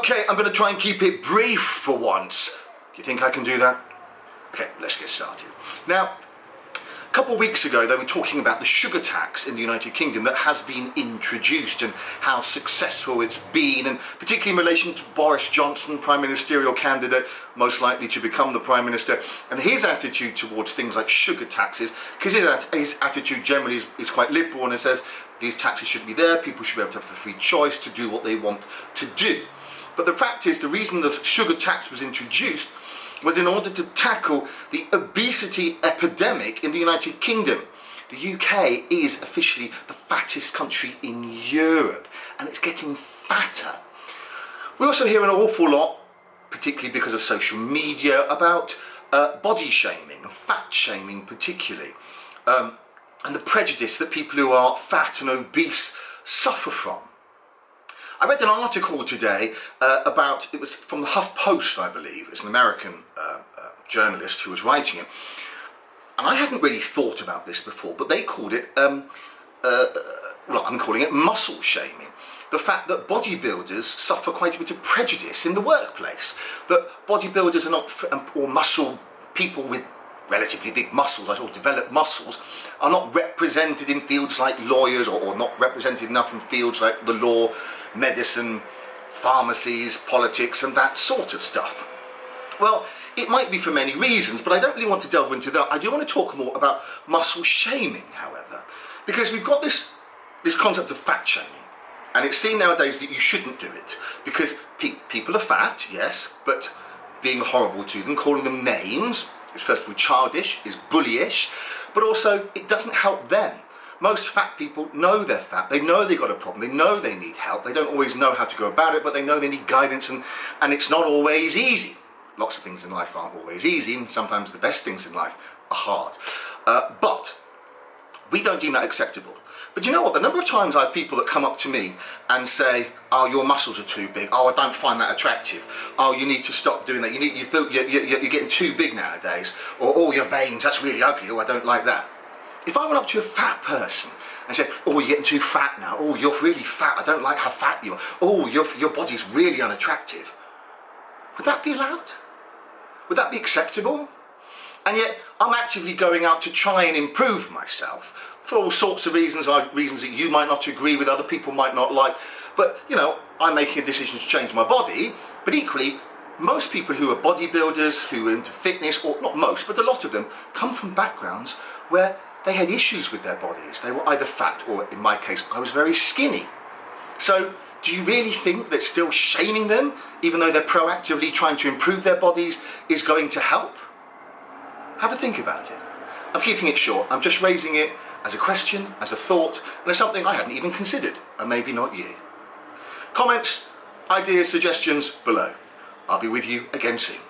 Okay, I'm going to try and keep it brief for once. You think I can do that? Okay, let's get started. Now, a couple of weeks ago they were talking about the sugar tax in the United Kingdom that has been introduced and how successful it's been, and particularly in relation to Boris Johnson, Prime Ministerial candidate, most likely to become the Prime Minister, and his attitude towards things like sugar taxes, because his attitude generally is quite liberal, and it says these taxes shouldn't be there, people should be able to have the free choice to do what they want to do. But the fact is, the reason the sugar tax was introduced was in order to tackle the obesity epidemic in the United Kingdom. The UK is officially the fattest country in Europe, and it's getting fatter. We also hear an awful lot, particularly because of social media, about body shaming, and fat shaming particularly, and the prejudice that people who are fat and obese suffer from. I read an article today about, it was from the HuffPost, I believe. It's an American journalist who was writing it. And I hadn't really thought about this before, but they called it, well, I'm calling it muscle shaming. The fact that bodybuilders suffer quite a bit of prejudice in the workplace. That bodybuilders are not, or muscle people with relatively big muscles, or developed muscles, are not represented in fields like lawyers, or not represented enough in fields like the law, medicine, pharmacies, politics, and that sort of stuff. Well, it might be for many reasons, but I don't really want to delve into that. I do want to talk more about muscle shaming, however, because we've got this concept of fat shaming, and it's seen nowadays that you shouldn't do it, because people are fat, yes, but being horrible to them, calling them names, is first of all childish, is bullyish, but also it doesn't help them. Most fat people know they're fat, they know they've got a problem, they know they need help, they don't always know how to go about it, but they know they need guidance, and it's not always easy. Lots of things in life aren't always easy, and sometimes the best things in life are hard. But we don't deem that acceptable. But you know what, the number of times I have people that come up to me and say, oh, your muscles are too big, oh, I don't find that attractive, oh, you need to stop doing that, you're getting too big nowadays, or oh, your veins, that's really ugly, oh, I don't like that. If I went up to a fat person and said, oh, you're getting too fat now, oh, you're really fat, I don't like how fat you are, oh, your body's really unattractive, would that be allowed? Would that be acceptable? And yet I'm actively going out to try and improve myself for all sorts of reasons, reasons that you might not agree with, other people might not like, but you know, I'm making a decision to change my body. But equally, most people who are bodybuilders, who are into fitness, or not most, but a lot of them, come from backgrounds where they had issues with their bodies. They were either fat, or in my case, I was very skinny. So do you really think that still shaming them, even though they're proactively trying to improve their bodies, is going to help? Have a think about it. I'm keeping it short. I'm just raising it as a question, as a thought, and as something I hadn't even considered, and maybe not you. Comments, ideas, suggestions below. I'll be with you again soon.